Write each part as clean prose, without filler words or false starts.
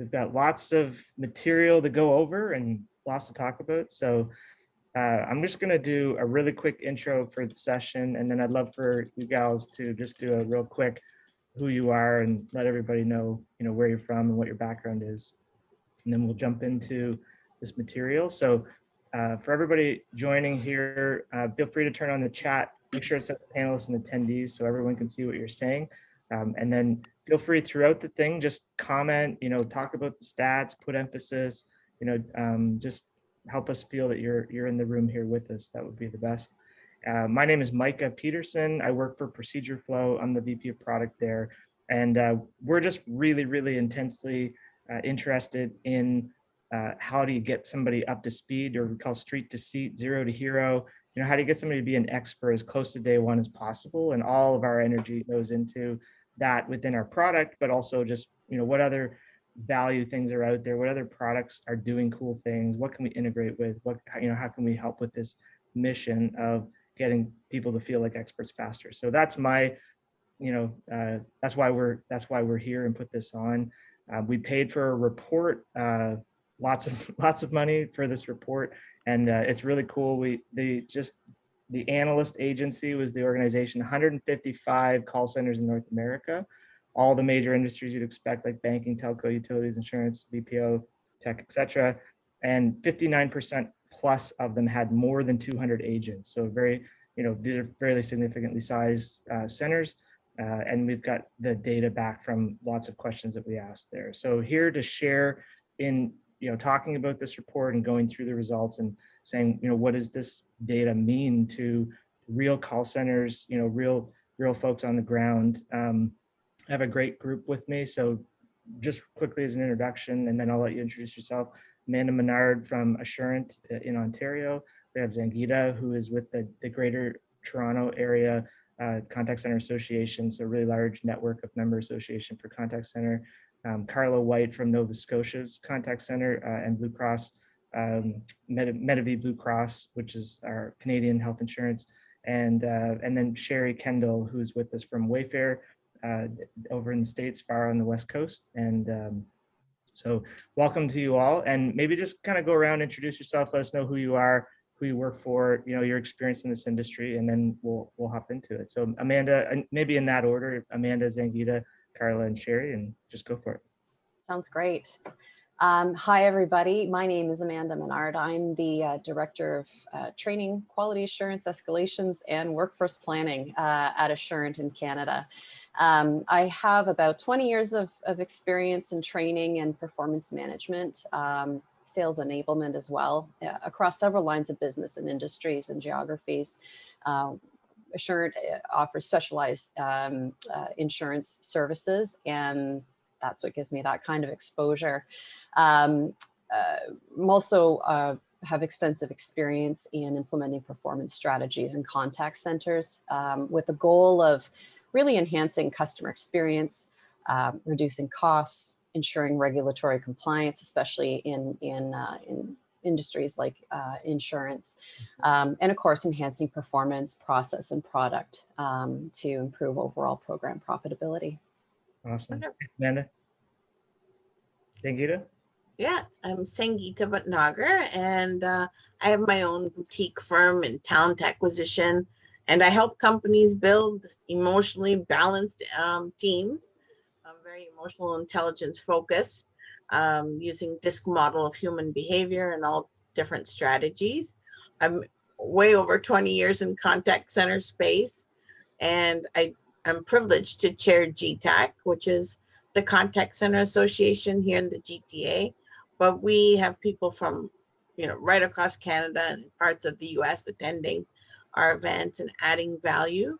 we've got lots of material to go over and lots to talk about. So I'm just going to do a really quick intro for the session, and then I'd love for you gals to just do a real quick who you are and let everybody know, where you're from and what your background is. And then we'll jump into this material. So for everybody joining here, feel free to turn on the chat. Make sure it's at the panelists and attendees so everyone can see what you're saying. And then feel free throughout the thing, just comment, talk about the stats, put emphasis, just help us feel that you're in the room here with us. That would be the best. My name is Micah Peterson. I work for Procedureflow. I'm the VP of product there. And we're just really, really intensely interested in how do you get somebody up to speed, or we call street to seat, zero to hero. How do you get somebody to be an expert as close to day one as possible? And all of our energy goes into that within our product, but also just, what other value things are out there, what other products are doing cool things, what can we integrate with, how can we help with this mission of getting people to feel like experts faster. So that's my, that's why we're here and put this on. We paid for a report, lots of money for this report, and it's really cool. The Analyst Agency was the organization, 155 call centers in North America, all the major industries you'd expect, like banking, telco, utilities, insurance, BPO, tech, etc. And 59% plus of them had more than 200 agents. So very, these are fairly significantly sized centers. And we've got the data back from lots of questions that we asked there. So here to share in, talking about this report and going through the results and saying, what does this data mean to real call centers, real folks on the ground. I have a great group with me. So just quickly as an introduction, and then I'll let you introduce yourself. Amanda Menard from Assurant in Ontario. We have Zangita, who is with the Greater Toronto Area Contact Center Association, so a really large network of member association for contact center. Carla White from Nova Scotia's Contact Center and Blue Cross, Medavie Blue Cross, which is our Canadian health insurance, and then Sherry Kendall, who's with us from Wayfair over in the States, far on the West Coast. And so welcome to you all, and maybe just kind of go around, introduce yourself, let us know who you are, who you work for, your experience in this industry, and then we'll hop into it. So Amanda, maybe in that order, Amanda, Zangita, Carla, and Sherry, and just go for it. Sounds great. Hi, everybody. My name is Amanda Menard. I'm the Director of Training, Quality Assurance, Escalations, and Workforce Planning at Assurant in Canada. I have about 20 years of experience in training and performance management, sales enablement as well, across several lines of business and industries and geographies. Assurant offers specialized insurance services, and that's what gives me that kind of exposure. Also have extensive experience in implementing performance strategies in contact centers with the goal of really enhancing customer experience, reducing costs, ensuring regulatory compliance, especially in industries like insurance, and of course, enhancing performance, process, and product to improve overall program profitability. Awesome. Amanda? Zangita? Yeah, I'm Sangita Bhatnagar, and I have my own boutique firm in talent acquisition, and I help companies build emotionally balanced teams, a very emotional intelligence focus, using DISC model of human behavior and all different strategies. I'm way over 20 years in contact center space, and I'm privileged to chair GTAC, which is the Contact Center Association here in the GTA. But we have people from, right across Canada and parts of the US attending our events and adding value.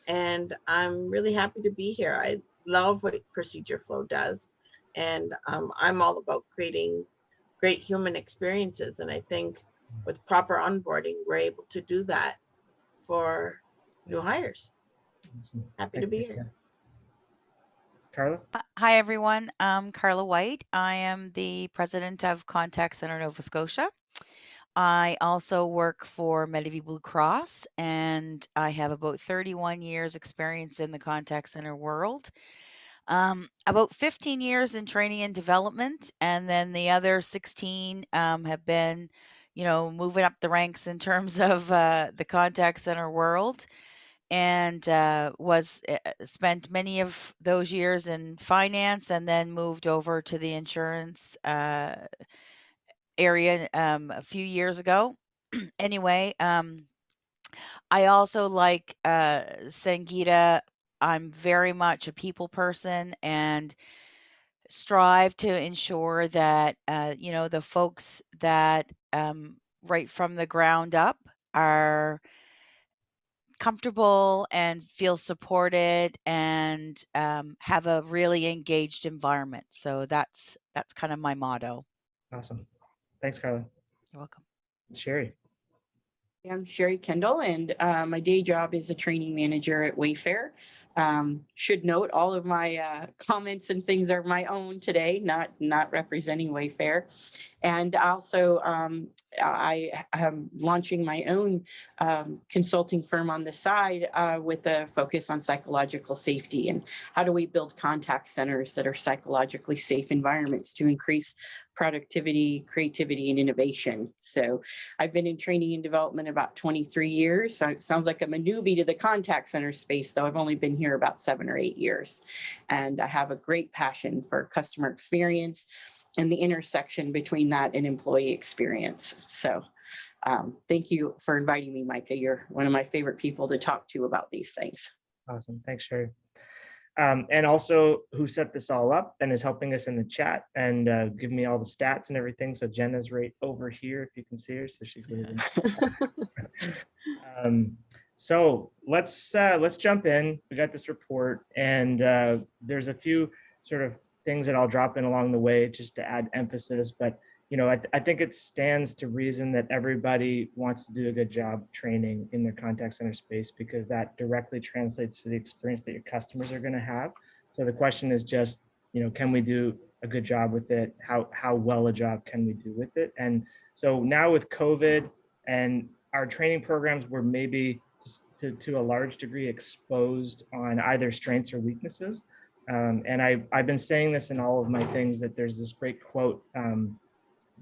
And I'm really happy to be here. I love what Procedureflow does. And I'm all about creating great human experiences. And I think with proper onboarding, we're able to do that for new hires. Happy to be here. Carla? Hi, everyone. I'm Carla White. I am the president of Contact Center Nova Scotia. I also work for Medavie Blue Cross, and I have about 31 years experience in the contact center world. About 15 years in training and development, and then the other 16 have been, moving up the ranks in terms of the contact center world, and was spent many of those years in finance, and then moved over to the insurance area a few years ago. Anyway, I also like Sangeeta. I'm very much a people person and strive to ensure that the folks that right from the ground up are comfortable and feel supported and have a really engaged environment. So that's kind of my motto. Awesome. Thanks, Carla. You're welcome. Sherry. I'm Sherry Kendall, and my day job is a training manager at Wayfair. Should note all of my comments and things are my own today, not representing Wayfair. And also, I am launching my own consulting firm on the side with a focus on psychological safety and how do we build contact centers that are psychologically safe environments to increase productivity, creativity, and innovation. So I've been in training and development about 23 years. So it sounds like I'm a newbie to the contact center space, though I've only been here about 7 or 8 years. And I have a great passion for customer experience and the intersection between that and employee experience. So thank you for inviting me, Micah. You're one of my favorite people to talk to about these things. Awesome. Thanks, Sherry. And also who set this all up and is helping us in the chat and giving me all the stats and everything. So Jenna's right over here, if you can see her. So she's really so let's jump in. We got this report, and there's a few sort of things that I'll drop in along the way just to add emphasis. But I think it stands to reason that everybody wants to do a good job training in their contact center space, because that directly translates to the experience that your customers are going to have. So the question is just, can we do a good job with it? How well a job can we do with it? And so now with COVID and our training programs were maybe to a large degree exposed on either strengths or weaknesses. And I've been saying this in all of my things, that there's this great quote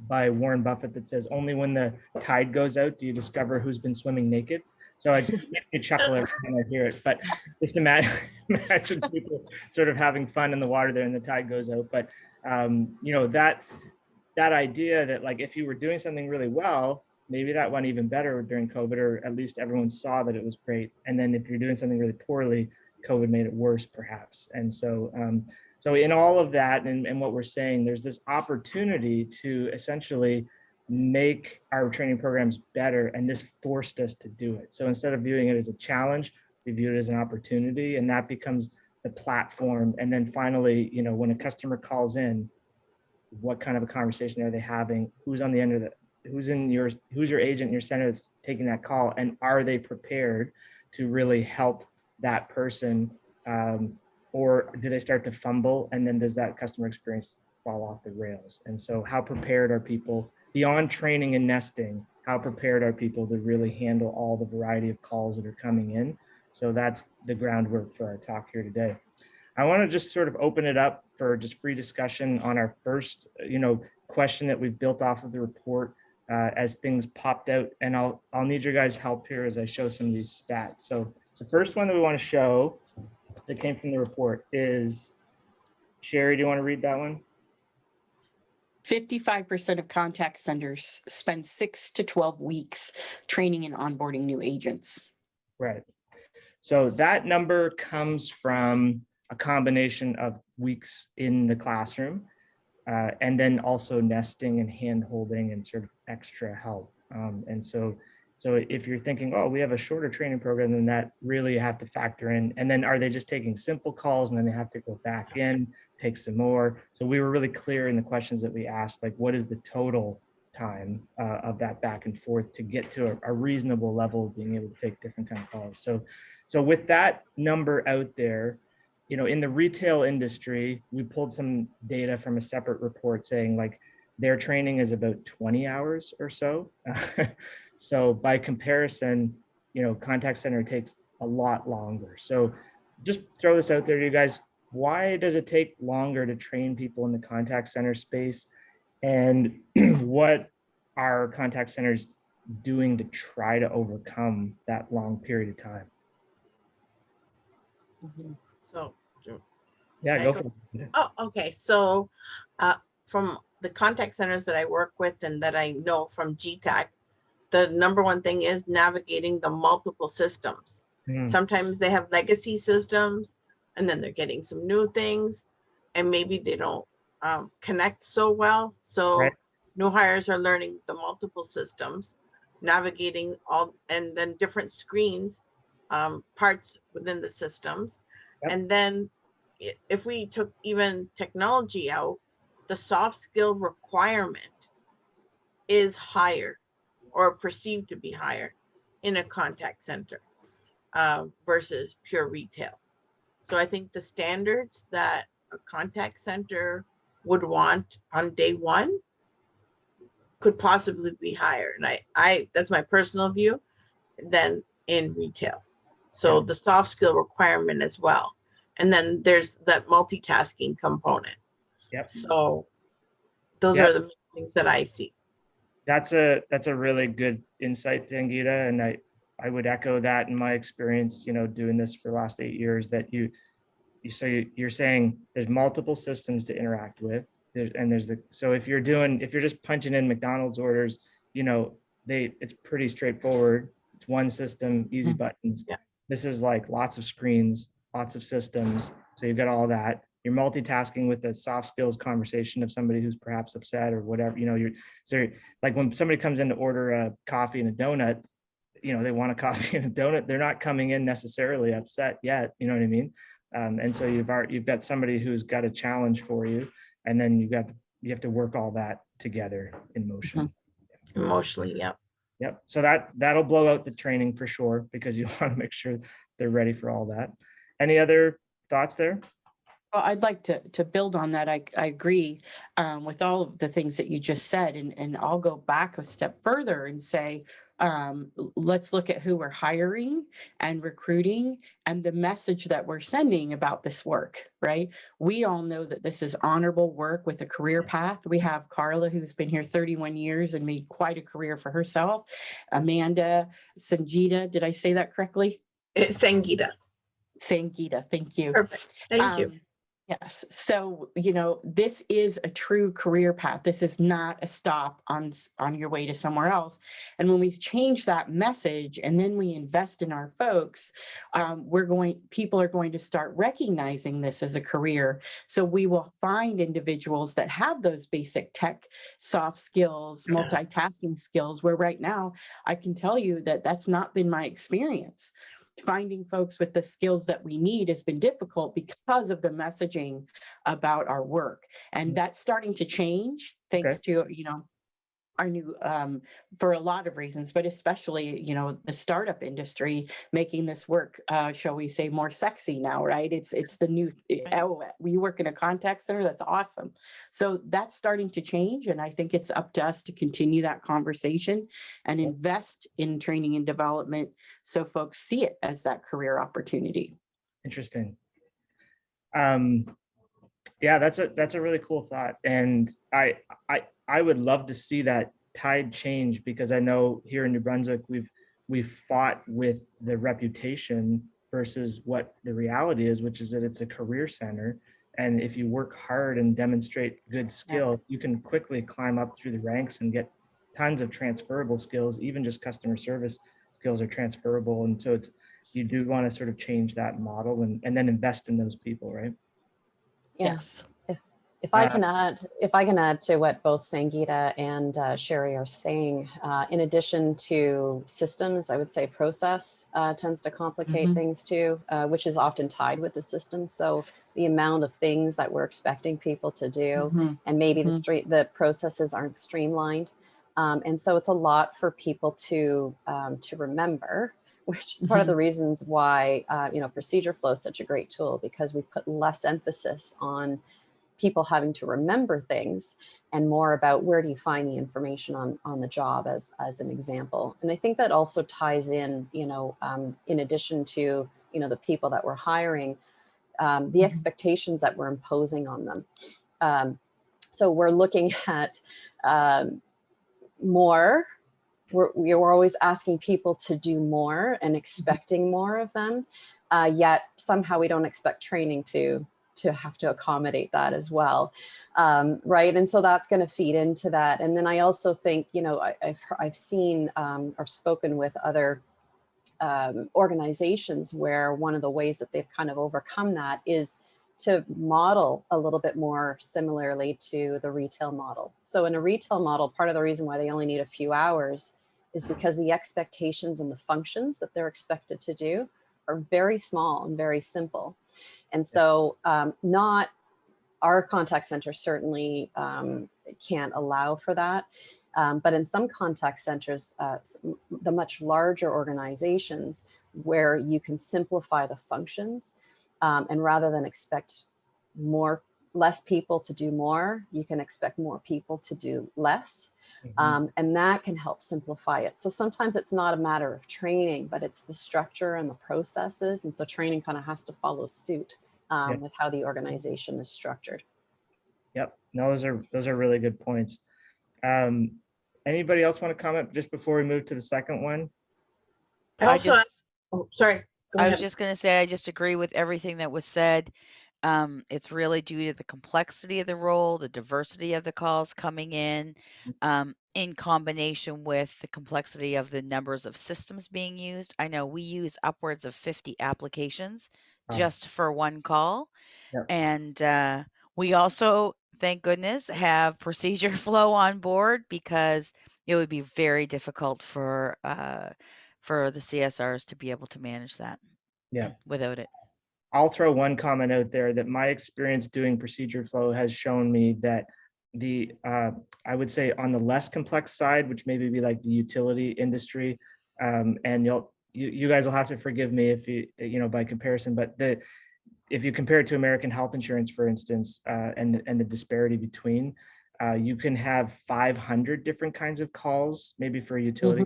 by Warren Buffett that says, only when the tide goes out do you discover who's been swimming naked. So I just make me chuckle every time I hear it. But just imagine people sort of having fun in the water there and the tide goes out. But that idea that, like, if you were doing something really well, maybe that went even better during COVID, or at least everyone saw that it was great. And then if you're doing something really poorly, COVID made it worse, perhaps. And so so in all of that and what we're saying, there's this opportunity to essentially make our training programs better, and this forced us to do it. So instead of viewing it as a challenge, we view it as an opportunity, and that becomes the platform. And then finally, when a customer calls in, what kind of a conversation are they having? Who's on the end of it? Who's your agent in your center that's taking that call, and are they prepared to really help that person, or do they start to fumble, and then does that customer experience fall off the rails? And so how prepared are people beyond training and nesting? How prepared are people to really handle all the variety of calls that are coming in? So that's the groundwork for our talk here today. I want to just sort of open it up for just free discussion on our first, question that we've built off of the report as things popped out. And I'll need your guys' help here as I show some of these stats. So the first one that we want to show that came from the report is, Sherry, do you want to read that one? 55% of contact centers spend 6 to 12 weeks training and onboarding new agents. Right. So that number comes from a combination of weeks in the classroom, and then also nesting and hand holding and sort of extra help. And so if you're thinking, oh, we have a shorter training program than that, really you have to factor in. And then are they just taking simple calls and then they have to go back in, take some more? So we were really clear in the questions that we asked, like, what is the total time of that back and forth to get to a reasonable level of being able to take different kind of calls? So with that number out there, in the retail industry, we pulled some data from a separate report saying, like, their training is about 20 hours or so. So by comparison, contact center takes a lot longer. So just throw this out there to you guys. why does it take longer to train people in the contact center space? And what are contact centers doing to try to overcome that long period of time? So, Yeah, I go go- for it. oh, okay. So, from the contact centers that I work with and that I know from GTAC, the number one thing is navigating the multiple systems. Mhm. Sometimes they have legacy systems and then they're getting some new things and maybe they don't connect so well. So Right. new hires are learning the multiple systems, navigating all, and then different screens, parts within the systems. Yep. And then if we took even technology out, the soft skill requirement is higher or perceived to be higher in a contact center versus pure retail. So I think the standards that a contact center would want on day one could possibly be higher. And I that's my personal view than in retail. So the soft skill requirement as well. And then there's that multitasking component. Yep. So those Yep. are the main things that I see. That's a really good insight, Sangeeta, and I would echo that in my experience, doing this for the last 8 years, that you're saying there's multiple systems to interact with. So if you're just punching in McDonald's orders, it's pretty straightforward. It's one system, easy buttons. Yeah. This is like lots of screens, lots of systems. So you've got all that. You're multitasking with the soft skills conversation of somebody who's perhaps upset or whatever. So like when somebody comes in to order a coffee and a donut, they want a coffee and a donut. They're not coming in necessarily upset yet. You know what I mean? And so you've got somebody who's got a challenge for you, and then you have to work all that together in motion. Emotionally, yeah. Yep. So that'll blow out the training for sure, because you want to make sure they're ready for all that. Any other thoughts there? Well, I'd like to build on that. I agree with all of the things that you just said, and I'll go back a step further and say, let's look at who we're hiring and recruiting and the message that we're sending about this work, right? We all know that this is honorable work with a career path. We have Carla, who's been here 31 years and made quite a career for herself. Amanda, Sangeeta, did I say that correctly? It's Sangeeta. Sangeeta, thank you. Perfect. Thank you. Yes. So, this is a true career path. This is not a stop on your way to somewhere else. And when we change that message and then we invest in our folks, people are going to start recognizing this as a career. So we will find individuals that have those basic tech, soft skills, multitasking skills, where right now I can tell you that that's not been my experience. Finding folks with the skills that we need has been difficult because of the messaging about our work. And that's starting to change thanks to, our new, for a lot of reasons, but especially, the startup industry making this work, shall we say, more sexy now, right? It's the new, we work in a contact center, that's awesome. So that's starting to change. And I think it's up to us to continue that conversation and invest in training and development so folks see it as that career opportunity. Interesting. Yeah, that's a really cool thought. And I would love to see that tide change, because I know here in New Brunswick, we've fought with the reputation versus what the reality is, which is that it's a career center. And if you work hard and demonstrate good skill, you can quickly climb up through the ranks and get tons of transferable skills. Even just customer service skills are transferable. And so you do want to sort of change that model and then invest in those people, right? Yes. If I can add to what both Sangeeta and Sherry are saying, in addition to systems, I would say process tends to complicate things too, which is often tied with the system. So the amount of things that we're expecting people to do, and maybe the processes aren't streamlined, and so it's a lot for people to remember, which is part of the reasons why Procedureflow is such a great tool, because we put less emphasis on people having to remember things and more about where do you find the information on the job as an example. And I think that also ties in, in addition to, the people that we're hiring, the expectations that we're imposing on them. So we're looking at more. We're always asking people to do more and expecting more of them, yet somehow we don't expect training to have to accommodate that as well, right? And so that's going to feed into that. And then I also think, you know, I've seen or spoken with other organizations where one of the ways that they've kind of overcome that is to model a little bit more similarly to the retail model. So in a retail model, part of the reason why they only need a few hours is because the expectations and the functions that they're expected to do are very small and very simple. And so not our contact center certainly can't allow for that. But in some contact centers, the much larger organizations where you can simplify the functions, and rather than expect less people to do more, you can expect more people to do less. And that can help simplify it. So sometimes it's not a matter of training, but it's the structure and the processes. And so training kind of has to follow suit with how the organization is structured. Yep. No, those are really good points. Anybody else want to comment just before we move to the second one? Sorry. I was just going to say, I just agree with everything that was said. It's really due to the complexity of the role, the diversity of the calls coming in combination with the complexity of the numbers of systems being used. I know we use upwards of 50 applications just for one call. Yep. And we also, thank goodness, have Procedureflow on board, because it would be very difficult for the CSRs to be able to manage that without it. I'll throw one comment out there that my experience doing Procedureflow has shown me that I would say on the less complex side, which maybe be like the utility industry, and you guys will have to forgive me if you know by comparison, but if you compare it to American health insurance, for instance, and the disparity between, you can have 500 different kinds of calls, maybe for a utility,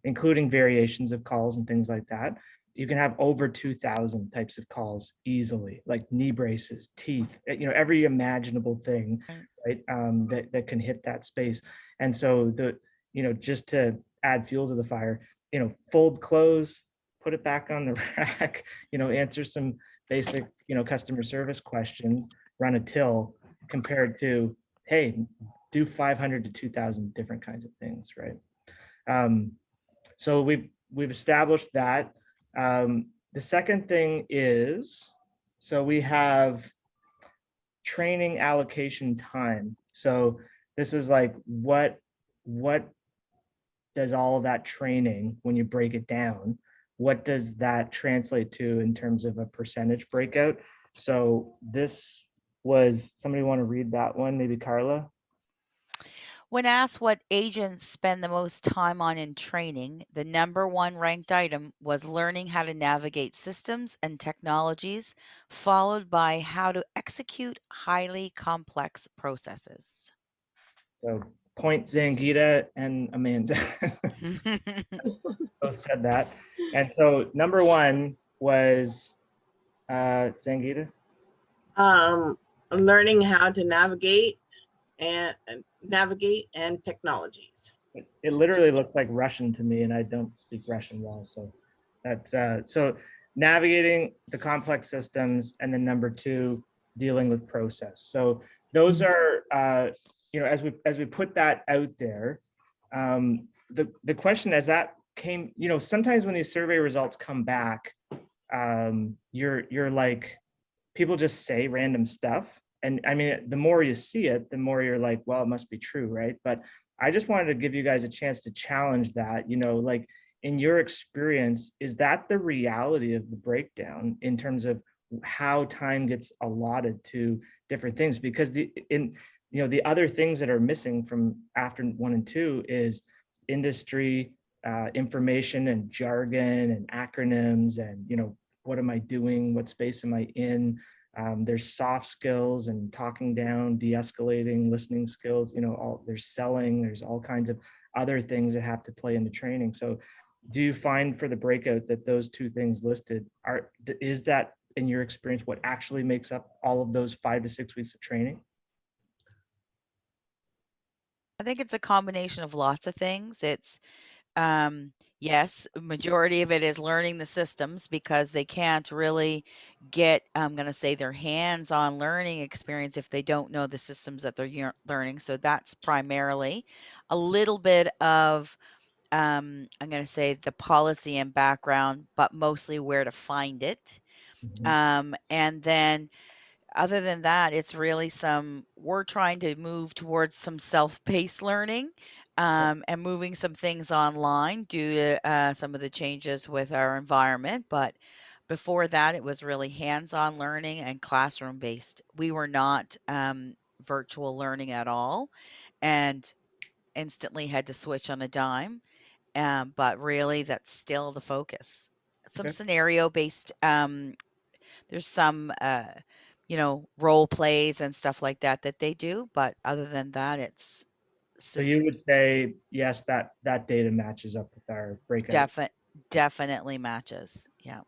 including variations of calls and things like that. You can have over 2,000 types of calls easily, like knee braces, teeth, you know, every imaginable thing, right? That can hit that space. And so just to add fuel to the fire, you know, fold clothes, put it back on the rack, you know, answer some basic, you know, customer service questions, run a till, compared to, hey, do 500 to 2,000 different kinds of things, right? So we've established that. The second thing is, so we have training allocation time. So this is like, what does all of that training, when you break it down, what does that translate to in terms of a percentage breakout? So this was, somebody want to read that one, maybe Carla? When asked what agents spend the most time on in training, the #1 ranked item was learning how to navigate systems and technologies, followed by how to execute highly complex processes. So point Zangita and Amanda both said that. And so #1 was Zangita? Learning how to navigate and technologies. It literally looks like Russian to me, and I don't speak Russian well. So that's so navigating the complex systems, and then #2, dealing with process. So those are, you know, as we put that out there, the question as that came, you know, sometimes when these survey results come back, you're like, people just say random stuff. And I mean, the more you see it, the more you're like, well, it must be true, right? But I just wanted to give you guys a chance to challenge that, you know, like in your experience, is that the reality of the breakdown in terms of how time gets allotted to different things? Because the other things that are missing from after 1 and 2 is industry information and jargon and acronyms and, you know, what am I doing? What space am I in? There's soft skills and talking down, de-escalating, listening skills, you know, there's selling, there's all kinds of other things that have to play into training. So do you find for the breakout that those 2 things listed is that in your experience, what actually makes up all of those 5 to 6 weeks of training? I think it's a combination of lots of things. It's yes, a majority of it is learning the systems because they can't really get, I'm going to say, their hands-on learning experience if they don't know the systems that they're learning. So that's primarily a little bit of, I'm going to say, the policy and background, but mostly where to find it. And then other than that, it's really we're trying to move towards some self-paced learning, and moving some things online due to some of the changes with our environment. But before that, it was really hands-on learning and classroom-based. We were not virtual learning at all, and instantly had to switch on a dime. But really, that's still the focus. Some Okay. scenario-based, there's some, role plays and stuff like that that they do, but other than that, it's So you would systems. say, yes, that data matches up with our breakout. Definitely matches. Yeah.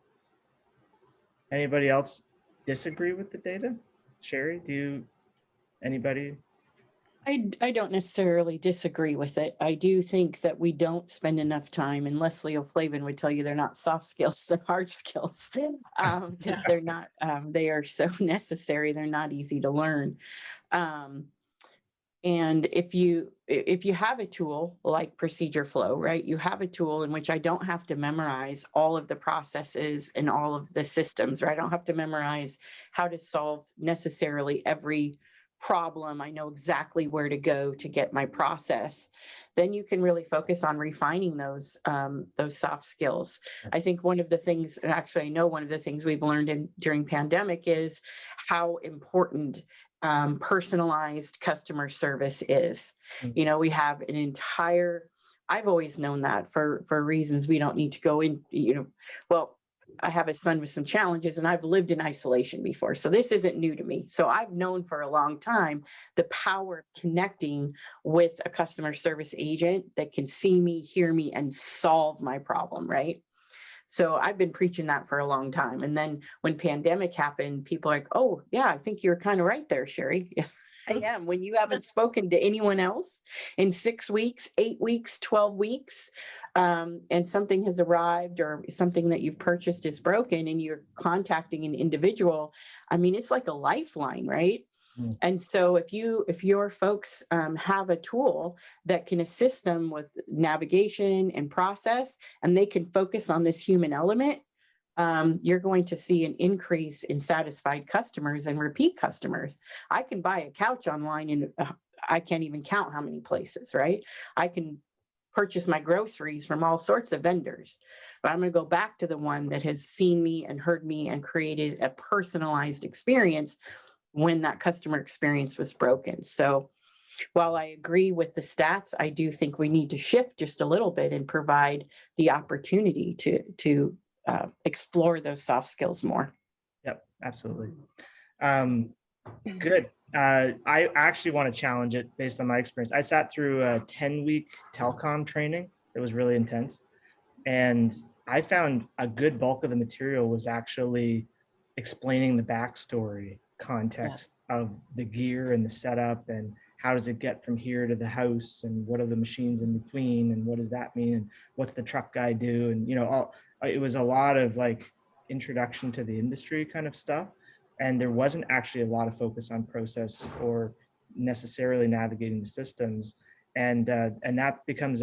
Anybody else disagree with the data? Sherry, anybody? I don't necessarily disagree with it. I do think that we don't spend enough time, and Leslie O'Flavin would tell you they're not soft skills, they're hard skills, because they're not, they are so necessary. They're not easy to learn. And if you have a tool like Procedureflow, right, you have a tool in which I don't have to memorize all of the processes and all of the systems, right? I don't have to memorize how to solve necessarily every problem. I know exactly where to go to get my process. Then you can really focus on refining those soft skills. I think one of the things, and actually I know one of the things we've learned during pandemic is how important personalized customer service is. You know, we have an entire, I've always known that for reasons we don't need to go in, well, I have a son with some challenges and I've lived in isolation before. So this isn't new to me. So I've known for a long time the power of connecting with a customer service agent that can see me, hear me, and solve my problem, right? So I've been preaching that for a long time. And then when pandemic happened, people are like, oh yeah, I think you're kind of right there, Sherry. Yes, I am. When you haven't spoken to anyone else in 6 weeks, 8 weeks, 12 weeks, and something has arrived or something that you've purchased is broken and you're contacting an individual, I mean, it's like a lifeline, right? And so if your folks have a tool that can assist them with navigation and process, and they can focus on this human element, you're going to see an increase in satisfied customers and repeat customers. I can buy a couch online and I can't even count how many places, right? I can purchase my groceries from all sorts of vendors, but I'm going to go back to the one that has seen me and heard me and created a personalized experience when that customer experience was broken. So while I agree with the stats, I do think we need to shift just a little bit and provide the opportunity to explore those soft skills more. Yep, absolutely. Good. I actually want to challenge it based on my experience. I sat through a 10-week telecom training. It was really intense. And I found a good bulk of the material was actually explaining the backstory, context of the gear and the setup, and how does it get from here to the house, and what are the machines in between, and what does that mean, and what's the truck guy do, and it was a lot of like introduction to the industry kind of stuff, and there wasn't actually a lot of focus on process or necessarily navigating the systems, and that becomes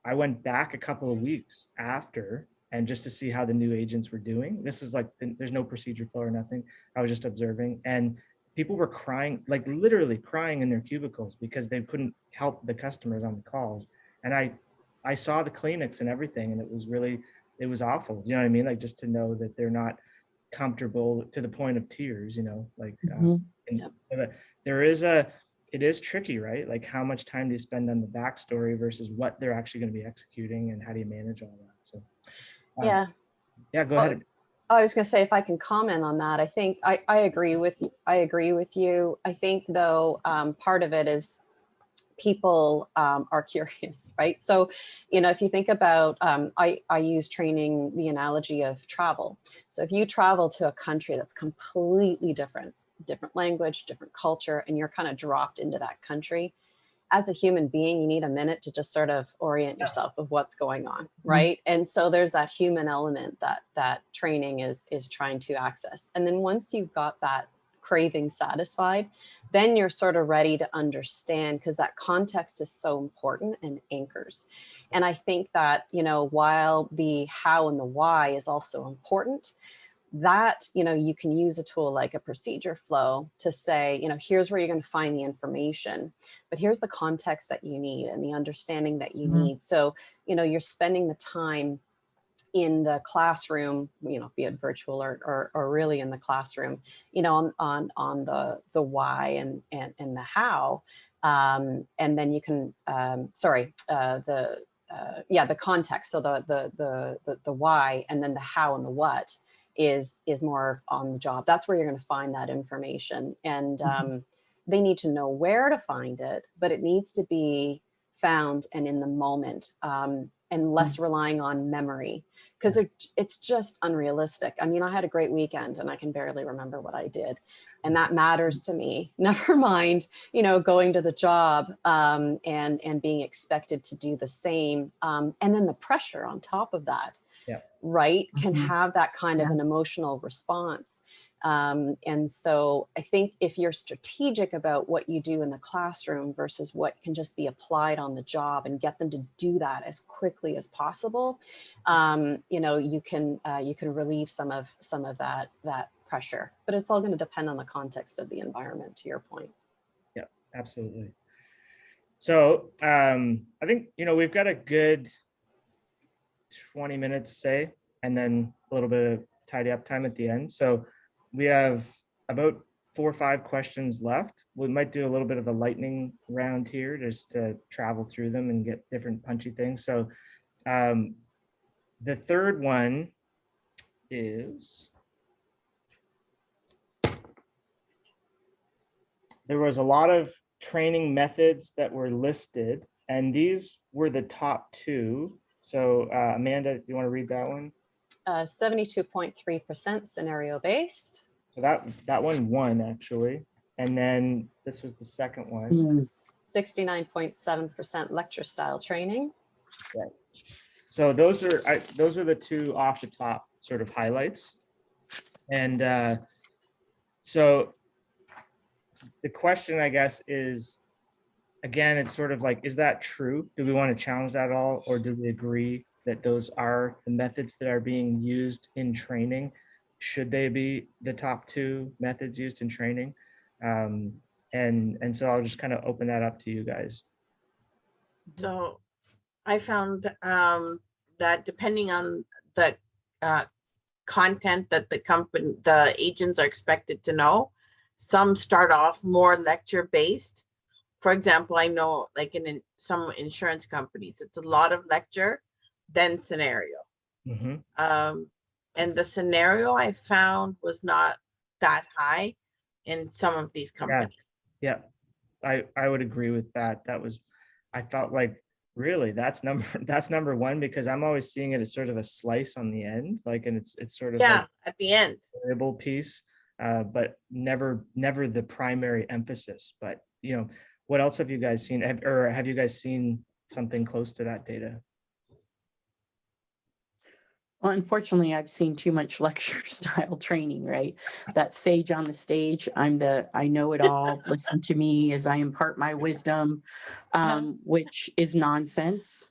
I went back a couple of weeks after, and just to see how the new agents were doing. This is like, there's no procedure flow or nothing. I was just observing, and people were crying, like literally crying in their cubicles because they couldn't help the customers on the calls. And I saw the clinics and everything, and it was awful. You know what I mean? Like, just to know that they're not comfortable to the point of tears, like, so that it is tricky, right? Like, how much time do you spend on the backstory versus what they're actually going to be executing, and how do you manage all that? So, yeah, go ahead. I was going to say, if I can comment on that, I think I agree with you. I think though, part of it is people are curious, right? So, if you think about, I use training the analogy of travel. So if you travel to a country that's completely different language, different culture, and you're kind of dropped into that country, as a human being, you need a minute to just sort of orient yourself of what's going on, right? And so there's that human element that training is trying to access. And then once you've got that craving satisfied, then you're sort of ready to understand, because that context is so important and anchors. And I think that, while the how and the why is also important, that, you can use a tool like a Procedureflow to say, here's where you're going to find the information, but here's the context that you need and the understanding that you need. So, you're spending the time in the classroom, be it virtual or really in the classroom, on the why and the how, and then you can, the context. So the why, and then the how and the what is more on the job. That's where you're going to find that information. And they need to know where to find it, but it needs to be found and in the moment, and less relying on memory, because it's just unrealistic. I mean, I had a great weekend and I can barely remember what I did. And that matters to me. Never mind, going to the job and being expected to do the same. And then the pressure on top of that, right, can have that kind of an emotional response. And so I think if you're strategic about what you do in the classroom versus what can just be applied on the job and get them to do that as quickly as possible, you can relieve some of that pressure. But it's all going to depend on the context of the environment, to your point. Yeah, absolutely. So I think, we've got a good 20 minutes, say, and then a little bit of tidy up time at the end. So we have about 4 or 5 questions left. We might do a little bit of a lightning round here just to travel through them and get different punchy things. So the third one is, there was a lot of training methods that were listed, and these were the top 2. So Amanda, you want to read that one? 72.3% scenario-based. So that one won, actually. And then this was the second one. 69.7% lecture style training. Right. So those are the 2 off the top sort of highlights. And so the question, I guess, is, again, it's sort of like, is that true? Do we want to challenge that at all? Or do we agree that those are the methods that are being used in training? Should they be the top 2 methods used in training? And so I'll just kind of open that up to you guys. So I found that depending on the content that the agents are expected to know, some start off more lecture based. For example, I know like in some insurance companies, it's a lot of lecture, then scenario. And the scenario I found was not that high in some of these companies. Yeah, I would agree with that. I felt like, really, that's number 1, because I'm always seeing it as sort of a slice on the end, like, and it's sort of like at the end, variable piece, but never the primary emphasis. But what else have you guys seen, or have you guys seen something close to that data? Well, unfortunately, I've seen too much lecture style training, right? That sage on the stage, I know it all, listen to me as I impart my wisdom, which is nonsense.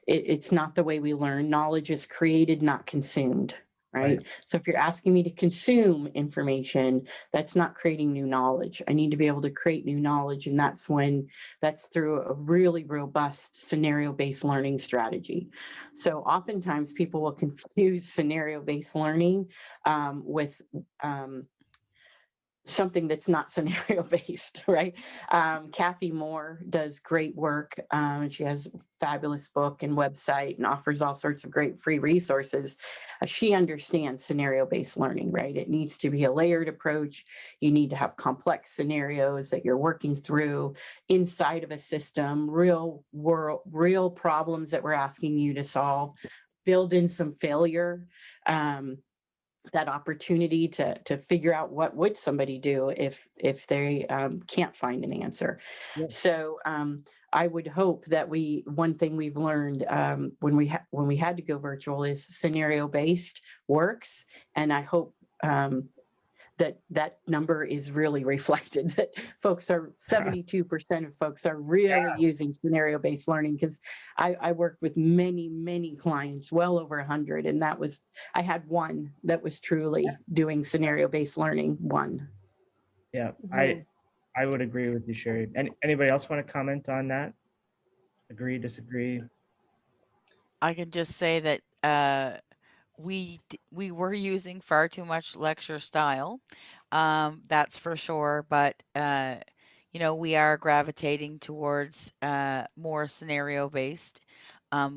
It's not the way we learn. Knowledge is created, not consumed, right? So if you're asking me to consume information, that's not creating new knowledge. I need to be able to create new knowledge, and that's through a really robust scenario-based learning strategy. So oftentimes people will confuse scenario-based learning with something that's not scenario based, right? Kathy Moore does great work. She has a fabulous book and website and offers all sorts of great free resources. She understands scenario based learning, right? It needs to be a layered approach. You need to have complex scenarios that you're working through inside of a system, real world, real problems that we're asking you to solve. Build in some failure. That opportunity to figure out what would somebody do if they can't find an answer. Yeah. So I would hope that one thing we've learned when we had to go virtual is scenario based works, and I hope that number is really reflected, that 72% of folks are really using scenario-based learning, because I worked with many clients, well over 100, and I had one that was truly doing scenario-based learning, one. Yeah, Mhm. I would agree with you, Sherry. Anybody else want to comment on that? Agree, disagree? I can just say that we were using far too much lecture style, that's for sure. But we are gravitating towards more scenario based.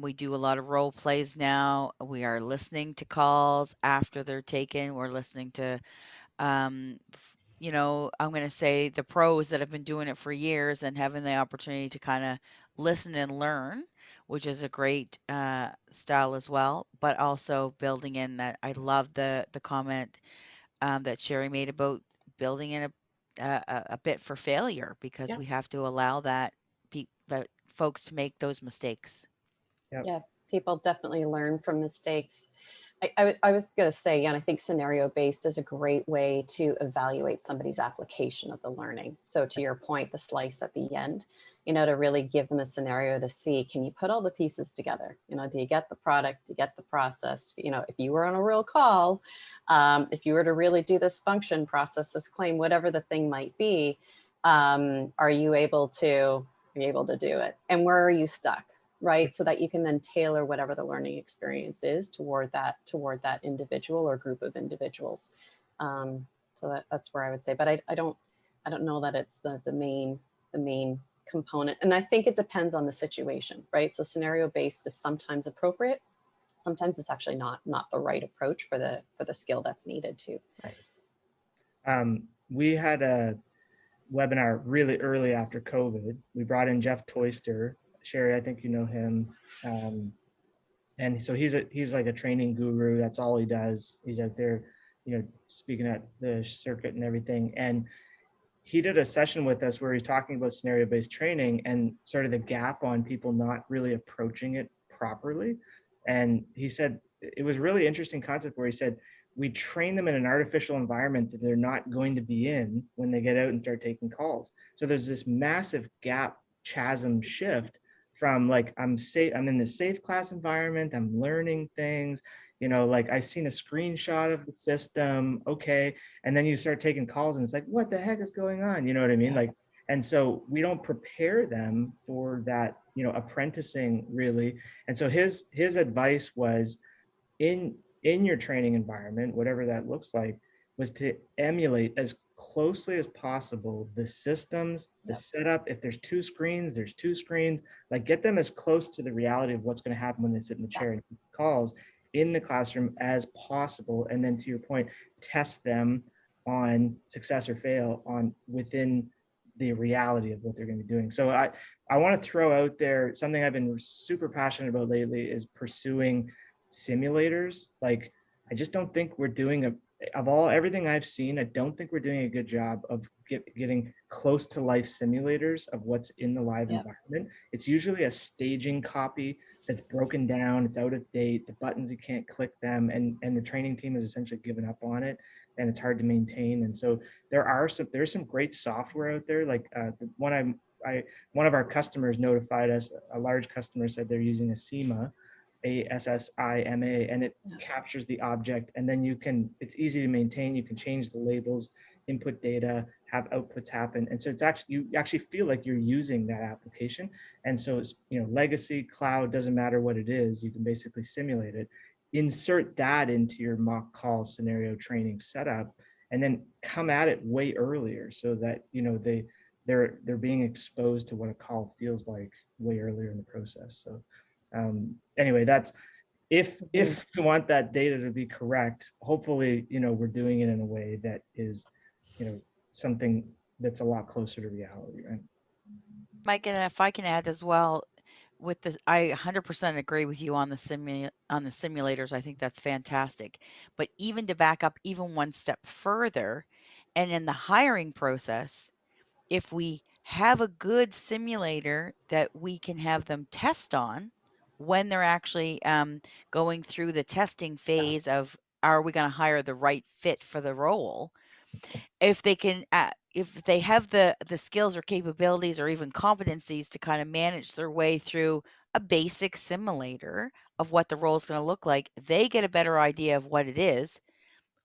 We do a lot of role plays now. We are listening to calls after they're taken. We're listening to I'm going to say the pros that have been doing it for years and having the opportunity to kind of listen and learn, which is a great style as well. But also building in that, I love the comment that Sherry made about building in a bit for failure, because Yeah. we have to allow that folks to make those mistakes. Yep. Yeah, people definitely learn from mistakes. I was going to say, and I think scenario-based is a great way to evaluate somebody's application of the learning. So to your point, the slice at the end, to really give them a scenario to see, can you put all the pieces together? Do you get the product? Do you get the process? If you were on a real call, if you were to really do this function, process this claim, whatever the thing might be, are you able to do it? And where are you stuck? Right, so that you can then tailor whatever the learning experience is toward that individual or group of individuals. So that's where I would say, but I don't know that it's the main component, and I think it depends on the situation, right? So scenario based is sometimes appropriate, sometimes it's actually not the right approach for the skill that's needed too. Right. We had a webinar really early after COVID. We brought in Jeff Toyster. Sherry, I think you know him. And so he's like a training guru. That's all he does. He's out there, speaking at the circuit and everything. And he did a session with us where he's talking about scenario-based training and sort of the gap on people not really approaching it properly. And he said, it was really interesting concept where he said, we train them in an artificial environment that they're not going to be in when they get out and start taking calls. So there's this massive gap chasm shift from like, I'm in this safe class environment, I'm learning things, like I've seen a screenshot of the system. Okay. And then you start taking calls and it's like, what the heck is going on? You know what I mean? Like, and so we don't prepare them for that, apprenticing really. And so his advice was in your training environment, whatever that looks like, was to emulate as closely as possible the systems, the setup. If there's two screens, there's two screens. Like get them as close to the reality of what's going to happen when they sit in the chair and take calls in the classroom as possible. And then to your point, test them on success or fail on within the reality of what they're going to be doing. So I want to throw out there something I've been super passionate about lately is pursuing simulators. Like I just don't think we're doing everything I've seen, I don't think we're doing a good job of getting close to life simulators of what's in the live environment. It's usually a staging copy that's broken down, it's out of date, the buttons, you can't click them, and the training team has essentially given up on it, and it's hard to maintain. And so there's some great software out there. Like one of our customers notified us, a large customer said they're using a SIMA, ASSIMA, and it captures the object, and then it's easy to maintain. You can change the labels, input data, have outputs happen. And so you actually feel like you're using that application. And so it's, legacy, cloud, doesn't matter what it is, you can basically simulate it, insert that into your mock call scenario training setup, and then come at it way earlier so that, you know, they're being exposed to what a call feels like way earlier in the process. So anyway, that's, if we want that data to be correct, hopefully, you know, we're doing it in a way that is, you know, something that's a lot closer to reality, right? Mike, and if I can add as well, with the, I 100% agree with you on the simulators. I think that's fantastic. But even to back up even one step further, and in the hiring process, if we have a good simulator that we can have them test on when they're actually going through the testing phase of, are we going to hire the right fit for the role? If they can, if they have the skills or capabilities or even competencies to kind of manage their way through a basic simulator of what the role is going to look like, they get a better idea of what it is.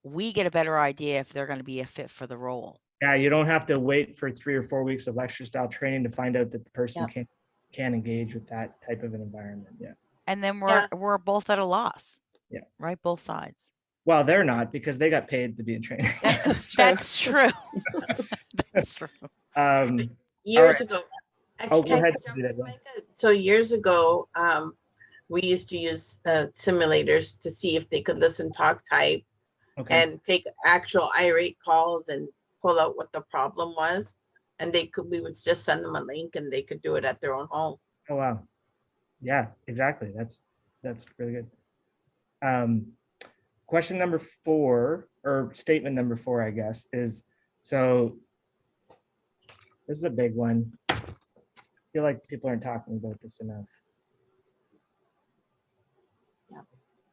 We get a better idea if they're going to be a fit for the role. Yeah, you don't have to wait for 3 or 4 weeks of lecture style training to find out that the person can engage with that type of an environment. Yeah. And then Yeah. we're both at a loss. Yeah. Right, both sides. Well, they're not, because they got paid to be in training. That's true. That's true. That's true. Years right. ago, Oh, actually, go can I ahead. jump in, Micah? So years ago, we used to use simulators to see if they could listen, talk, type, Okay. and take actual irate calls and pull out what the problem was. And we would just send them a link and they could do it at their own home. Oh, wow. Yeah, exactly. That's really good. Question number 4, or statement number 4, I guess, is, so this is a big one. I feel like people aren't talking about this enough. Yeah.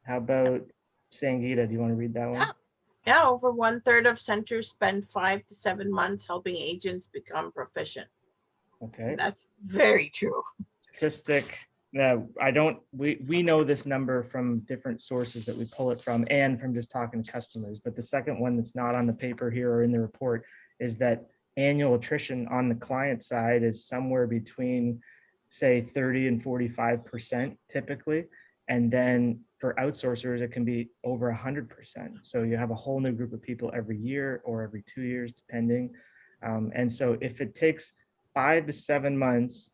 How about Sangeeta? Do you want to read that one? Yeah, over 1/3 of centers spend 5 to 7 months helping agents become proficient. Okay. And that's very true. Statistic that we know this number from different sources that we pull it from, and from just talking to customers. But the second one that's not on the paper here or in the report is that annual attrition on the client side is somewhere between, say, 30 and 45% typically. And then for outsourcers, it can be over 100%. So you have a whole new group of people every year or every 2 years, depending. And so if it takes 5 to 7 months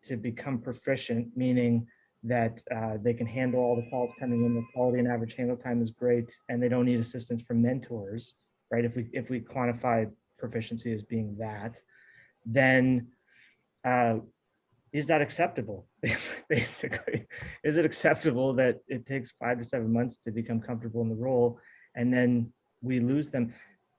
to become proficient, meaning that they can handle all the calls coming in, the quality and average handle time is great, and they don't need assistance from mentors, right? If we quantify proficiency as being that, then is that acceptable? Basically, is it acceptable that it takes 5 to 7 months to become comfortable in the role, and then we lose them?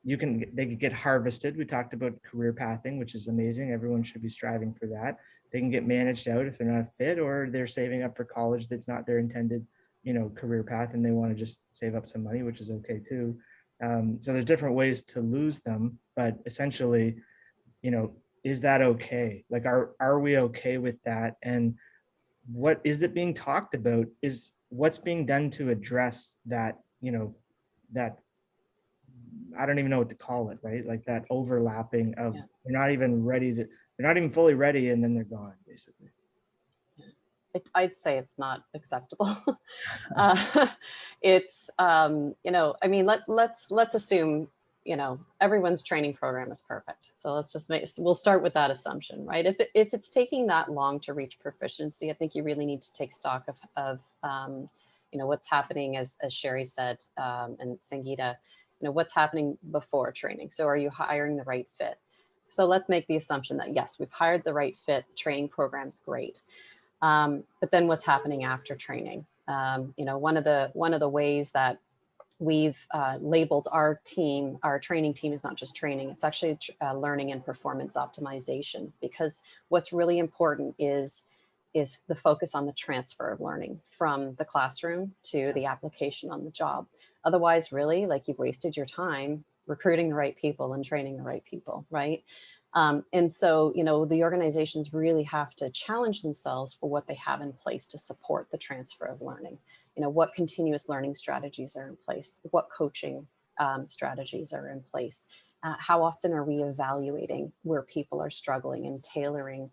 They can get harvested. We talked about career pathing, which is amazing. Everyone should be striving for that. They can get managed out if they're not fit, or they're saving up for college that's not their intended, you know, career path, and they want to just save up some money, which is okay too. So there's different ways to lose them, but essentially, you know, is that okay? Like, are we okay with that? And what is it being talked about? Is what's being done to address that, you know, that, I don't even know what to call it, right? Like that overlapping of, they're not even ready to, they're not even fully ready, and then they're gone, basically. I'd say it's not acceptable. It's, you know, I mean, let's assume, you know, everyone's training program is perfect. So let's just we'll start with that assumption, right? If it's taking that long to reach proficiency, I think you really need to take stock of you know, what's happening, as Sherry said, and Sangeeta, you know, what's happening before training. So are you hiring the right fit? So let's make the assumption that yes, we've hired the right fit, training program's great. But then what's happening after training? You know, one of the ways that we've labeled our team, our training team, is not just training, it's actually learning and performance optimization, because what's really important is the focus on the transfer of learning from the classroom to the application on the job. Otherwise, really, like, you've wasted your time recruiting the right people and training the right people, right? And so, you know, the organizations really have to challenge themselves for what they have in place to support the transfer of learning. You know, what continuous learning strategies are in place? What coaching strategies are in place? How often are we evaluating where people are struggling and tailoring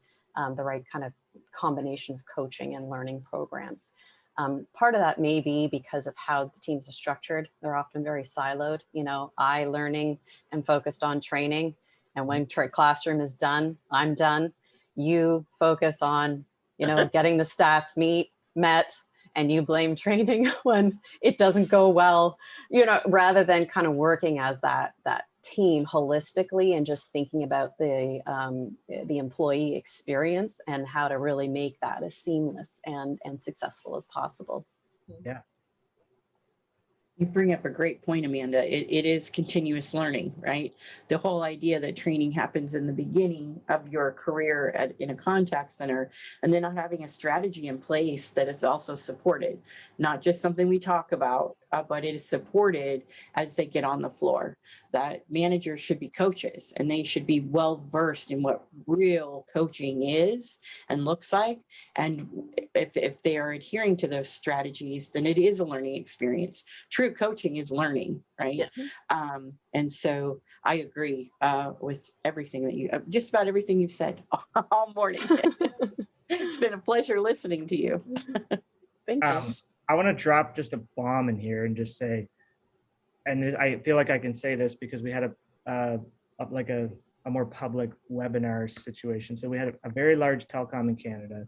the right kind of combination of coaching and learning programs? Part of that may be because of how the teams are structured. They're often very siloed. You know, I learning and focused on training. And when classroom is done, I'm done. You focus on, you know, getting the stats met, and you blame training when it doesn't go well, you know, rather than kind of working as that team holistically and just thinking about the employee experience and how to really make that as seamless and successful as possible. Yeah. You bring up a great point, Amanda. It is continuous learning, right? The whole idea that training happens in the beginning of your career in a contact center, and then not having a strategy in place that is also supported, not just something we talk about, but it is supported as they get on the floor. That managers should be coaches, and they should be well versed in what real coaching is and looks like. And if they are adhering to those strategies, then it is a learning experience. True coaching is learning, right? Yeah. And so I agree with everything that just about everything you've said all morning. It's been a pleasure listening to you. Thanks. I want to drop just a bomb in here and just say, and I feel like I can say this because we had a more public webinar situation. So we had a very large telecom in Canada.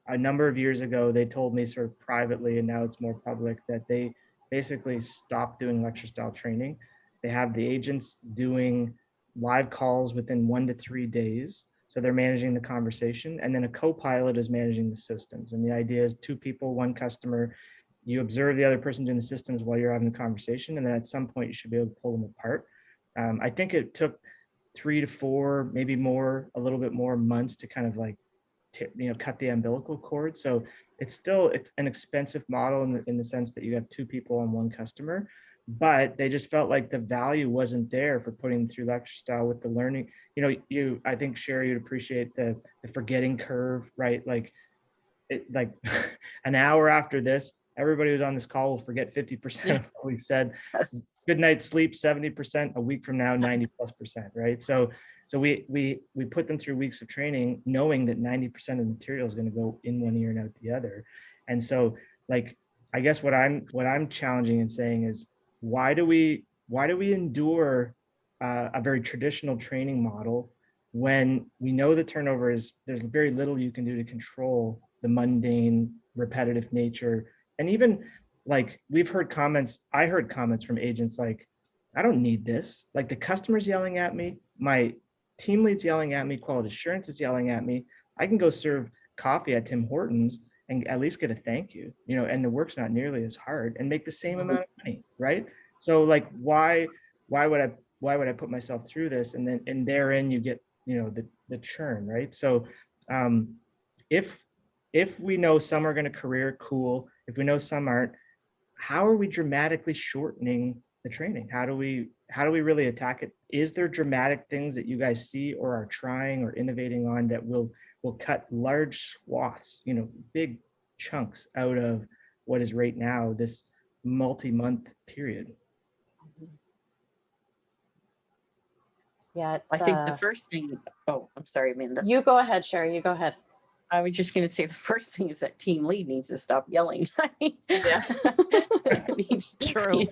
A number of years ago, they told me sort of privately, and now it's more public, that they basically stopped doing lecture style training. They have the agents doing live calls within 1 to 3 days. So they're managing the conversation, and then a co-pilot is managing the systems. And the idea is 2 people, 1 customer. You observe the other person doing the systems while you're having the conversation, and then at some point you should be able to pull them apart. I think it took 3 to 4, maybe more, a little bit more months to kind of like, cut the umbilical cord. So it's an expensive model in the sense that you have 2 people on 1 customer, but they just felt like the value wasn't there for putting them through lecture style with the learning. I think Sherry, you'd appreciate the forgetting curve, right? Like an hour after this, everybody who's on this call will forget 50% of what we said. Good night's sleep, 70%. A week from now, 90+%, right? So we put them through weeks of training, knowing that 90% of the material is going to go in one ear and out the other. And so, like, I guess what I'm challenging and saying is, why do we endure a very traditional training model when we know the turnover there's very little you can do to control the mundane, repetitive nature? And even like I heard comments from agents like, I don't need this. Like, the customer's yelling at me, my team lead's yelling at me, quality assurance is yelling at me. I can go serve coffee at Tim Hortons and at least get a thank you, and the work's not nearly as hard and make the same amount of money, right? So like, why would I put myself through this? And then therein you get, the churn, right? So if we know some are going to career, cool. If we know some aren't, how are we dramatically shortening the training? How do we really attack it? Is there dramatic things that you guys see or are trying or innovating on that will cut large swaths, big chunks out of what is right now this multi-month period? Yeah, I think the first thing, I'm sorry, Amanda. You go ahead, Sherry, you go ahead. I was just going to say the first thing is that team lead needs to stop yelling. Yeah. True.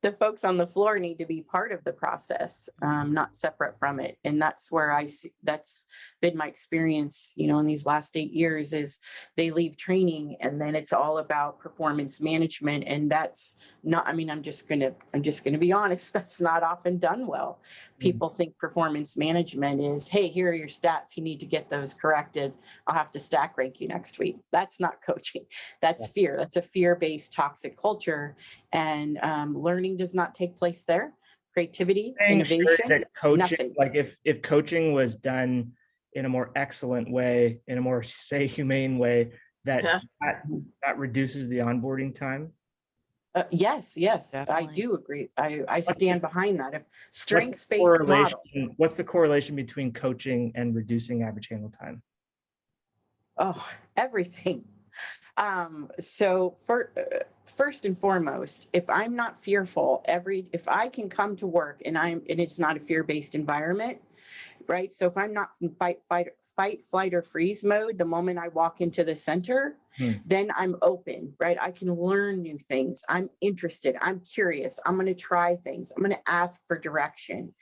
The folks on the floor need to be part of the process, not separate from it. And that's where that's been my experience, in these last 8 years, is they leave training and then it's all about performance management. And that's not, I'm just going to be honest, that's not often done well. People think performance management is, hey, here are your stats. You need to get those corrected. I'll have to stack rank you next week. That's not coaching. That's fear. That's a fear-based toxic culture. And learning does not take place there. Creativity, innovation, coaching, nothing. Like if coaching was done in a more excellent way, in a more, say, humane way, that reduces the onboarding time. Yes, Definitely. I do agree. I stand behind that. Strengths-based model. What's the correlation between coaching and reducing average handle time? Oh, everything. So first and foremost, if I'm not fearful, if I can come to work and it's not a fear-based environment, right? So if I'm not fight, flight, or freeze mode the moment I walk into the center, then I'm open, right? I can learn new things. I'm interested. I'm curious. I'm going to try things. I'm going to ask for direction.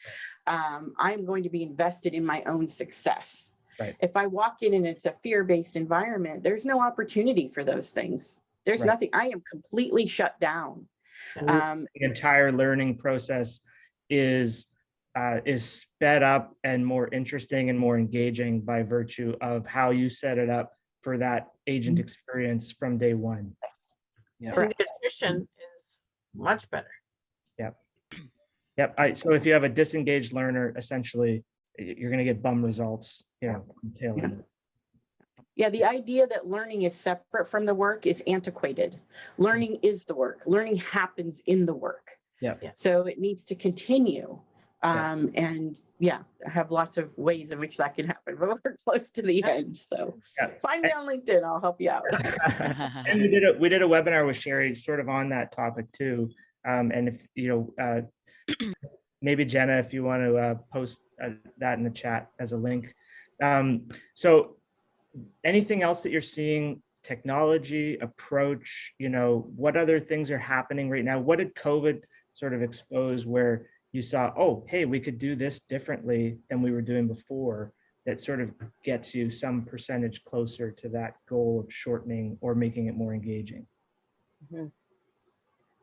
I'm going to be invested in my own success. Right. If I walk in and it's a fear-based environment, there's no opportunity for those things. There's Right. nothing. I am completely shut down. The entire learning process is sped up and more interesting and more engaging by virtue of how you set it up for that agent experience from day one. Yeah. And the attrition is much better. Yep. Yep. So if you have a disengaged learner, essentially, you're going to get bum results. Tail end. Yeah, the idea that learning is separate from the work is antiquated. Learning is the work. Learning happens in the work. Yeah. So it needs to continue. Yeah. And yeah, I have lots of ways in which that can happen, but we're close to the end. So find me on LinkedIn. I'll help you out. And we did a webinar with Sherry sort of on that topic too. And if maybe Jenna, if you want to post that in the chat as a link. So anything else that you're seeing, technology, approach, what other things are happening right now? What did COVID sort of expose where you saw, oh, hey, we could do this differently than we were doing before, that sort of gets you some percentage closer to that goal of shortening or making it more engaging?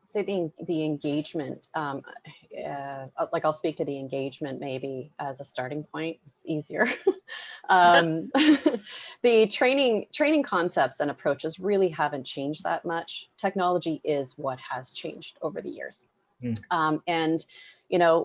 So the engagement, like I'll speak to the engagement maybe as a starting point. It's easier. The training concepts and approaches really haven't changed that much. Technology is what has changed over the years. And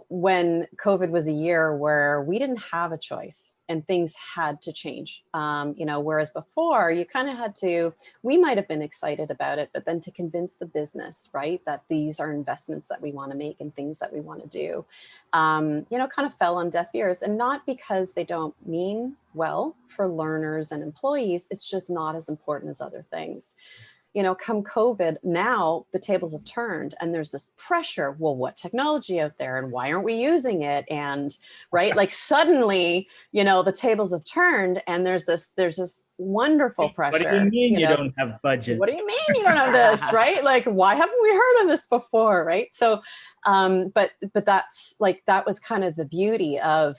when COVID was a year where we didn't have a choice and things had to change, whereas before you kind of had to, we might have been excited about it, but then to convince the business, right, that these are investments that we want to make and things that we want to do, kind of fell on deaf ears. And not because they don't mean well for learners and employees, it's just not as important as other things. Come COVID, now the tables have turned and there's this pressure. Well, what technology out there and why aren't we using it? And right, like suddenly, the tables have turned and there's this wonderful pressure. What do you mean you don't have budget? What do you mean you don't have this, right? Like, why haven't we heard of this before, right? So, but that's like, that was kind of the beauty of,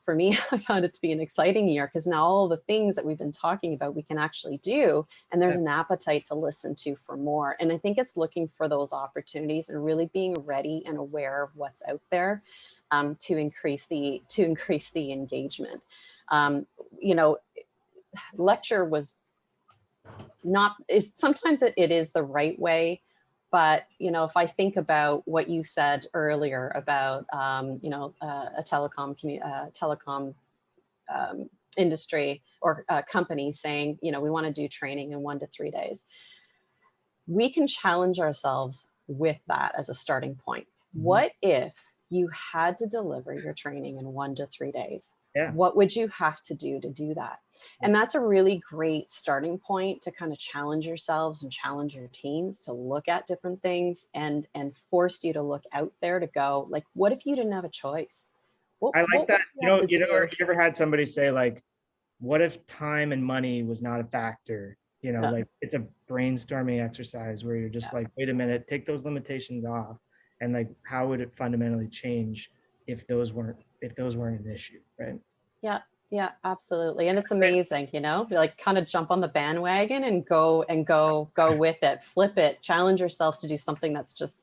for me, I found it to be an exciting year because now all the things that we've been talking about, we can actually do. And there's an appetite to listen to for more. And I think it's looking for those opportunities and really being ready and aware of what's out there to increase the engagement. Lecture was sometimes it is the right way, but if I think about what you said earlier about a telecom industry or company saying we want to do training in 1 to 3 days, we can challenge ourselves with that as a starting point. What if you had to deliver your training in 1 to 3 days? What would you have to do that? And that's a really great starting point to kind of challenge yourselves and challenge your teams to look at different things and force you to look out there to go, like, what if you didn't have a choice? I like that. You ever had somebody say, like, what if time and money was not a factor? Like it's a brainstorming exercise where you're just like, wait a minute, take those limitations off. And like, how would it fundamentally change if those weren't an issue, right? Yeah, absolutely. And it's amazing, like kind of jump on the bandwagon and go with it, flip it, challenge yourself to do something that's just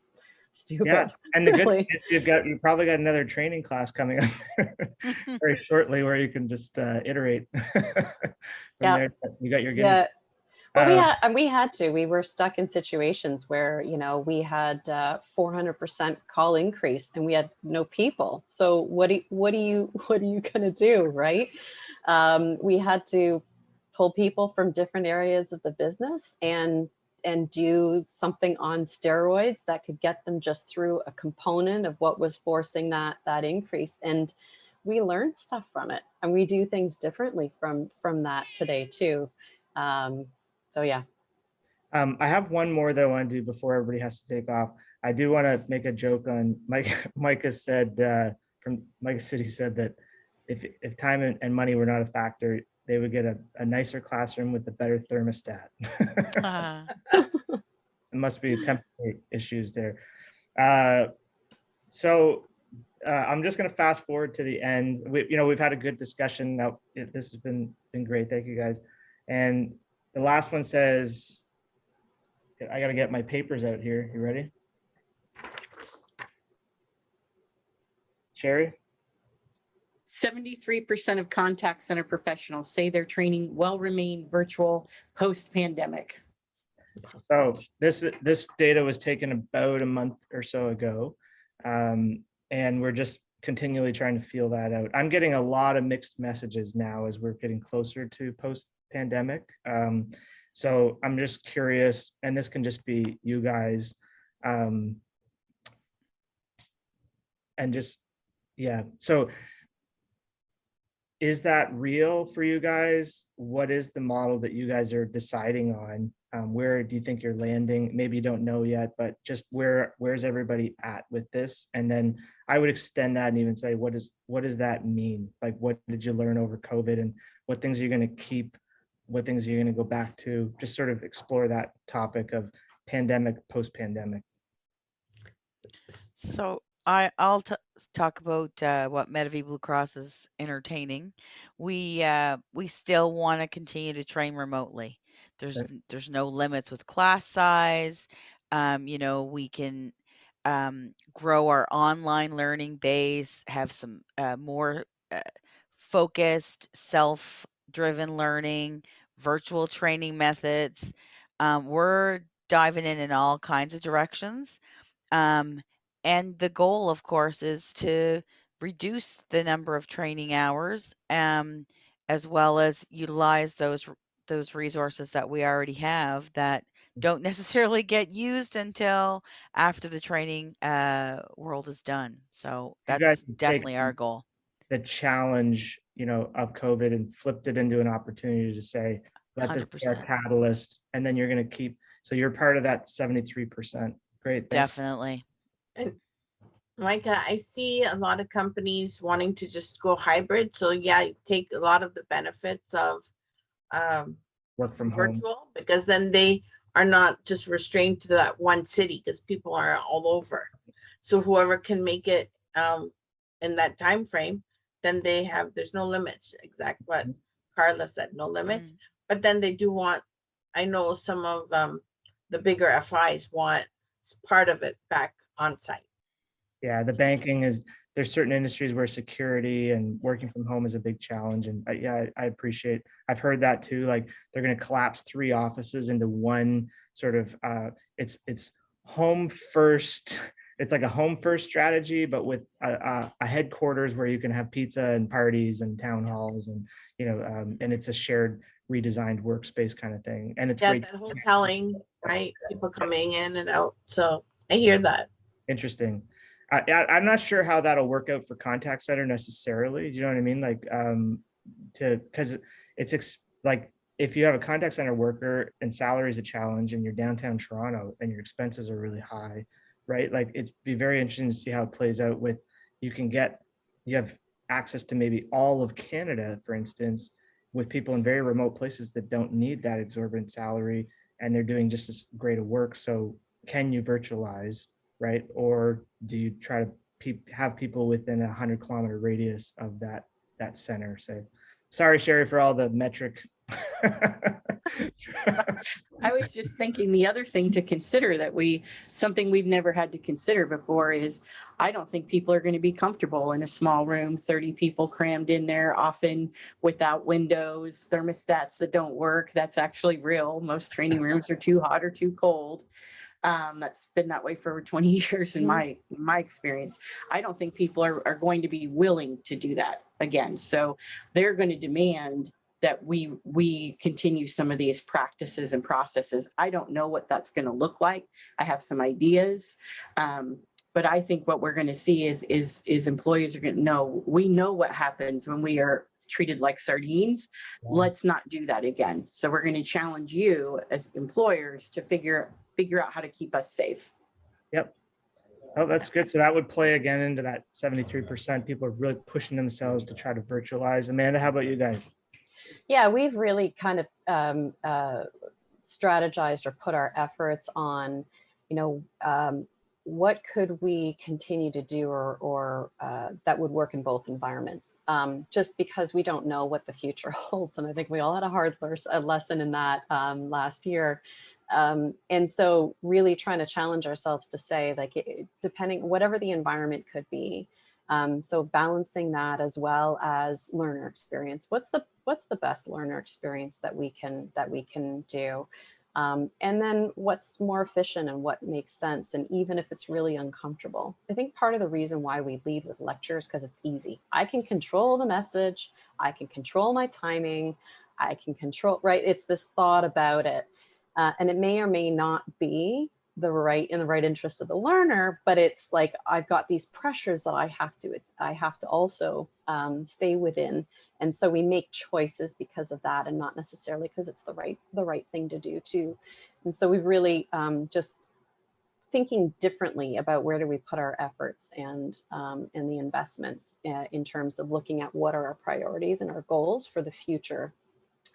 stupid. Yeah. And the good thing is you probably got another training class coming up very shortly where you can just iterate from there. You got your game. But we were stuck in situations where, we had 400% call increase and we had no people. So what are you going to do? Right. We had to pull people from different areas of the business and do something on steroids that could get them just through a component of what was forcing that increase. And we learned stuff from it and we do things differently from that today too. So yeah. I have one more that I want to do before everybody has to take off. I do want to make a joke on Micah said from Micah City said that if time and money were not a factor, they would get a nicer classroom with a better thermostat. It must be temperature issues there. So I'm just going to fast forward to the end. We've had a good discussion. Now, this has been great. Thank you guys. And the last one says, I got to get my papers out here. You ready? Sherry? 73% of contact center professionals say their training will remain virtual post-pandemic. So this data was taken about a month or so ago, and we're just continually trying to feel that out. I'm getting a lot of mixed messages now as we're getting closer to post-pandemic. So I'm just curious, and this can just be you guys, and just, yeah. So is that real for you guys? What is the model that you guys are deciding on? Where do you think you're landing? Maybe you don't know yet, but just where's everybody at with this? And then I would extend that and even say, what does that mean? Like, what did you learn over COVID, and what things are you going to keep? What things are you going to go back to? Just sort of explore that topic of pandemic, post-pandemic. So I'll talk about what Medavie Blue Cross is entertaining. We still want to continue to train remotely. There's no limits with class size. We can grow our online learning base, have some more focused, self-driven learning, virtual training methods. We're diving in all kinds of directions. And the goal, of course, is to reduce the number of training hours, as well as utilize those resources that we already have that don't necessarily get used until after the training world is done. So You guys that's have definitely taken our goal. the challenge, of COVID and flipped it into an opportunity to say, let this be our 100%. catalyst, and then you're going to keep. So you're part of that 73%. Great. Thanks. Definitely. And Micah, I see a lot of companies wanting to just go hybrid. So yeah, you take a lot of the benefits of Work from home. virtual, because then they are not just restrained to that one city, because people are all over. So whoever can make it in that time frame, then there's no limits. Exact what Carla said, no limits. But then they do want, I know some of the bigger FIs want part of it back on site. Yeah, the banking there's certain industries where security and working from home is a big challenge. And I appreciate, I've heard that too, like they're going to collapse 3 offices into one sort of, it's home first. It's like a home first strategy, but with a headquarters where you can have pizza and parties and town halls, and, and it's a shared redesigned workspace kind of thing. And it's great. That hoteling, right? People coming in and out. So I hear that. Interesting. I'm not sure how that'll work out for contact center necessarily. You know what I mean? Like, because it's like if you have a contact center worker and salary is a challenge, and you're downtown Toronto and your expenses are really high, right? Like it'd be very interesting to see how it plays out with, you have access to maybe all of Canada, for instance, with people in very remote places that don't need that exorbitant salary, and they're doing just as great a work. So can you virtualize? Right? Or do you try to have people within a 100-kilometer radius of that center? Say, sorry, Sherry, for all the metric. I was just thinking the other thing to consider something we've never had to consider before is, I don't think people are going to be comfortable in a small room, 30 people crammed in there, often without windows, thermostats that don't work. That's actually real. Most training rooms are too hot or too cold. That's been that way for over 20 years in my experience. I don't think people are going to be willing to do that again. So they're going to demand that we continue some of these practices and processes. I don't know what that's going to look like. I have some ideas. But I think what we're going to see is employees are going to know, we know what happens when we are treated like sardines. Let's not do that again. So we're going to challenge you as employers to figure out how to keep us safe. Yep. Oh, that's good. So that would play again into that 73%. People are really pushing themselves to try to virtualize. Amanda, how about you guys? Yeah, we've really kind of strategized or put our efforts on, what could we continue to do or that would work in both environments, just because we don't know what the future holds. And I think we all had a hard lesson in that last year. And so really trying to challenge ourselves to say, like, depending, whatever the environment could be, so balancing that as well as learner experience. What's the best learner experience that we can do? And then what's more efficient and what makes sense, and even if it's really uncomfortable. I think part of the reason why we lead with lectures because it's easy. I can control the message, I can control my timing, I can control, right? It's this thought about it. And it may or may not be in the right interest of the learner, but it's like, I've got these pressures that I have to also stay within. And so we make choices because of that, and not necessarily because it's the right thing to do too. And so we've really just thinking differently about where do we put our efforts and the investments in terms of looking at what are our priorities and our goals for the future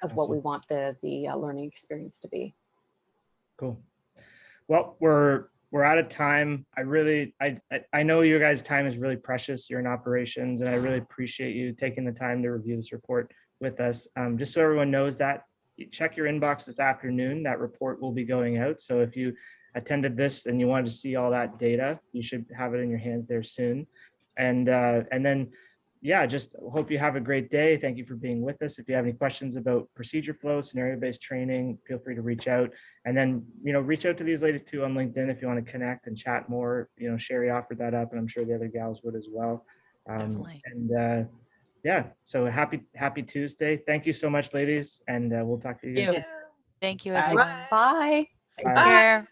of what we want the learning experience to be. Cool. Well, we're out of time. I know your guys' time is really precious. You're in operations, and I really appreciate you taking the time to review this report with us. Just so everyone knows that, check your inbox this afternoon. That report will be going out. So if you attended this and you wanted to see all that data, you should have it in your hands there soon. And then, yeah, just hope you have a great day. Thank you for being with us. If you have any questions about Procedureflow, scenario-based training, feel free to reach out. And then, reach out to these ladies too on LinkedIn if you want to connect and chat more. Sherry offered that up, and I'm sure the other gals would as well. Definitely. And yeah, so happy Tuesday. Thank you so much, ladies, and we'll talk to you again soon. Thank you, Bye. everyone. Bye. Bye. Take care.